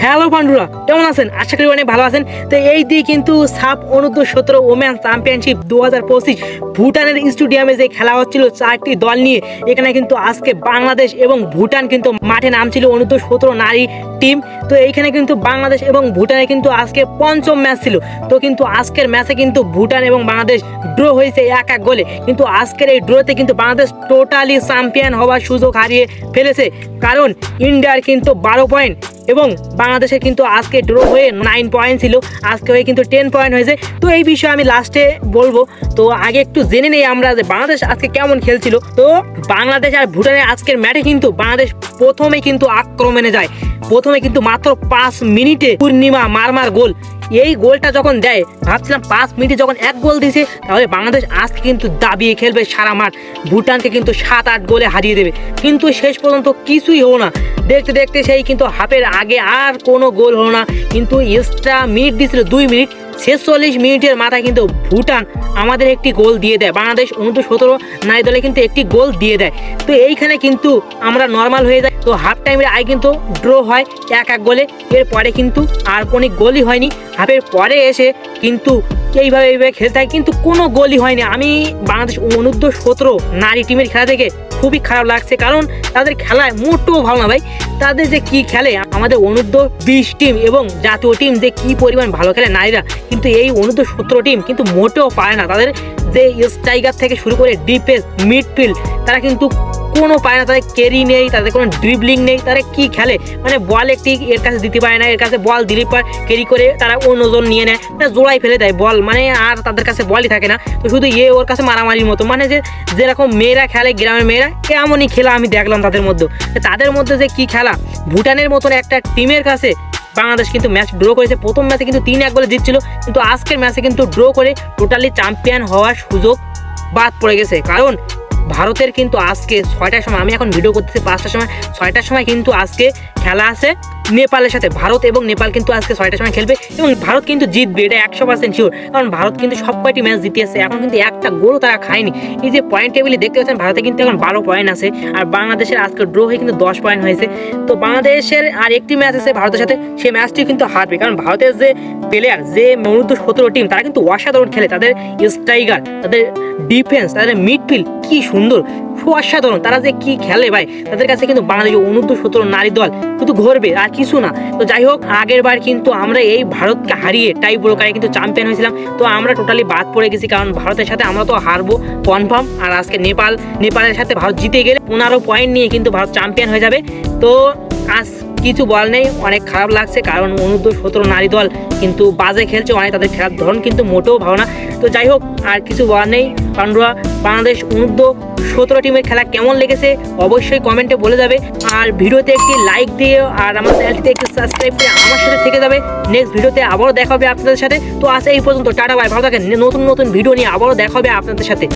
Hello বন্ধুরা, কেমন আছেন? আশা করি অনেক ভালো আছেন। তো এই দিয়ে কিন্তু সাব অনূর্ধ্ব-17 ওমেন চ্যাম্পিয়নশিপ 2025 ভুটানের স্টেডিয়ামে যে খেলা হচ্ছিল 4টি দল নিয়ে, এখানে কিন্তু আজকে বাংলাদেশ এবং ভুটান কিন্তু মাঠে নামছিল অনূর্ধ্ব-17 নারী টিম। তো এইখানে কিন্তু বাংলাদেশ এবং ভুটানে কিন্তু আজকে পঞ্চম ম্যাচ ছিল। তো কিন্তু আজকের ম্যাচে কিন্তু ভুটান এবং বাংলাদেশ ড্র হয়েছে 1-1 গোলে। কিন্তু আজকের এই ড্রতে কিন্তু বাংলাদেশ টোটালি চ্যাম্পিয়ন হওয়ার সুযোগ হারিয়ে ফেলেছে, কারণ ইন্ডিয়ার কিন্তু 12 পয়েন্ট এবং বাংলাদেশের কিন্তু আজকে ড্র হয়ে 9 পয়েন্ট ছিল, আজকে হয়ে কিন্তু 10 পয়েন্ট হয়েছে। তো এই বিষয়ে আমি লাস্টে বলবো। তো আগে একটু জেনে নেই আমরা যে বাংলাদেশ আজকে কেমন খেলছিল। তো বাংলাদেশ আর ভুটানের আজকের ম্যাচে কিন্তু বাংলাদেশ প্রথমে কিন্তু আক্রমণে যায়। প্রথমে কিন্তু মাত্র 5 মিনিটে পূর্ণিমা মারমার গোল। এই গোলটা যখন দেয় ভাবছিলাম 5 মিনিটে যখন এক গোল দিয়েছে তাহলে বাংলাদেশ আজকে কিন্তু দাবিয়ে খেলবে সারা মাঠ, ভুটানকে কিন্তু 7-8 গোলে হারিয়ে দেবে। কিন্তু শেষ পর্যন্ত কিছুই হলো না। দেখতে দেখতে সেই কিন্তু হাফের আগে আর কোনো গোল হলো না। কিন্তু এক্সট্রা মিনিট দিয়েছিল 2 মিনিট, 46 মিনিটের মাথায় কিন্তু ভুটান আমাদের একটি গোল দিয়ে দেয়। বাংলাদেশ অনূর্ধ্ব-17 নারী দলে কিন্তু একটি গোল দিয়ে দেয়। তো এইখানে কিন্তু আমরা নর্মাল হয়ে যাই। তো হাফ টাইমের আগে কিন্তু ড্র হয় 1-1 গোলে। এরপরে কিন্তু আর কোনো গোলই হয়নি। হাফের পরে এসে কিন্তু এইভাবে খেলতে হয়, কিন্তু কোনো গোলই হয়নি। আমি বাংলাদেশ অনূর্ধ্ব-17 নারী টিমের খেলা থেকে খুবই খারাপ লাগছে, কারণ তাদের খেলায় মোটেও ভালো না ভাই। তাদের যে কি খেলে, আমাদের অনূর্ধ্ব-20 টিম এবং জাতীয় টিম যে কি পরিমাণ ভালো খেলে নারীরা, কিন্তু এই অনূর্ধ্ব-17 টিম কিন্তু মোটেও পারে না। তাদের যে স্ট্রাইকার থেকে শুরু করে ডিফেন্স, মিডফিল্ড, তারা কিন্তু কোনো পায় না। তাদের ক্যারি নেই, তাদের কোনো ড্রিবলিং নেই। তারা কি খেলে মানে বল একটি এর কাছে দিতে পারে না, এর কাছে বল দিলে পর ক্যারি করে তারা অন্যজন নিয়ে নেয়, জোড়াই ফেলে দেয় বল, মানে আর তাদের কাছে বলই থাকে না। তো শুধু ওর কাছে মারামারির মতো, মানে যে যেরকম মেয়েরা খেলে গ্রামের মেয়েরা, এমনই খেলা আমি দেখলাম তাদের মধ্যে। তাদের মধ্যে যে কি খেলা, ভুটানের মতন একটা টিমের কাছে বাংলাদেশ কিন্তু ম্যাচ ড্র করেছে। প্রথম ম্যাচে কিন্তু 3-1 গোলে জিতছিল, কিন্তু আজকের ম্যাচে কিন্তু ড্র করে টোটালি চ্যাম্পিয়ন হওয়ার সুযোগ বাদ পড়ে গেছে। কারণ ভারতের কিন্তু আজকে 6টার সময়, আমি এখন ভিডিও করতেছি 5টার সময়, 6টার সময় কিন্তু আজকে খেলা আছে নেপালের সাথে। ভারত এবং নেপাল কিন্তু আজকে 6টার সময় খেলবে এবং ভারত কিন্তু জিতবে, এটা 100% শিওর। কারণ ভারত কিন্তু সব কয়টি ম্যাচ জিতিয়েছে, এখন কিন্তু একটা গোলও তারা খায়নি। এই যে পয়েন্ট টেবিলে দেখতে পাচ্ছেন, ভারতে কিন্তু এখন 12 পয়েন্ট আছে, আর বাংলাদেশের আজকে ড্র হয়ে কিন্তু 10 পয়েন্ট হয়েছে। তো বাংলাদেশের আর একটি ম্যাচ আছে ভারতের সাথে, সেই ম্যাচটি কিন্তু হারবে, কারণ ভারতের যে প্লেয়ার, যে অনূর্ধ্ব-17 টিম, তারা কিন্তু অসাধারণ খেলে। তাদের স্ট্রাইকার, তাদের ডিফেন্স, তাদের মিডফিল্ড কি সুন্দর, অসাধারণ। তারা যে কি খেলে ভাই, তাদের কাছে কিন্তু বাংলাদেশ অনূর্ধ্ব-17 নারী দল শুধু ঘুরবে আর কিছু না। তো যাই হোক, আগের বার কিন্তু আমরা এই ভারতকে হারিয়ে টাই ব্রেকারে কিন্তু চ্যাম্পিয়ন হয়েছিলাম। তো আমরা টোটালি বাদ পড়ে গেছি, কারণ ভারতের সাথে আমরা তো হারবো কনফার্ম। আর আজকে নেপালের সাথে ভারত জিতে গেলে 15 পয়েন্ট নিয়ে কিন্তু ভারত চ্যাম্পিয়ন হয়ে যাবে। তো আজ কিছু বল নেই, অনেক খারাপ লাগছে, কারণ অনূর্ধ্ব-17 নারী দল কিন্তু বাজে খেলছে অনেক, তাদের খেলার ধরন কিন্তু মোটেও ভালো না। তো যাই হোক, আর কিছু বল নেই। পান্ডুয়া বাংলাদেশ অনূর্ধ্ব-17 টিমের খেলা কেমন লেগেছে অবশ্যই কমেন্টে বলে যাবে, আর ভিডিওতে একটি লাইক দিয়ে আর আমার চ্যানেলটিতে একটু সাবস্ক্রাইব করে আমার সাথে থেকে যাবে। নেক্সট ভিডিওতে আবারও দেখা হবে আপনাদের সাথে। তো আজ এই পর্যন্ত, টাটা বাই, ভালো থাকেন। নতুন নতুন ভিডিও নিয়ে আবারও দেখা হবে আপনাদের সাথে।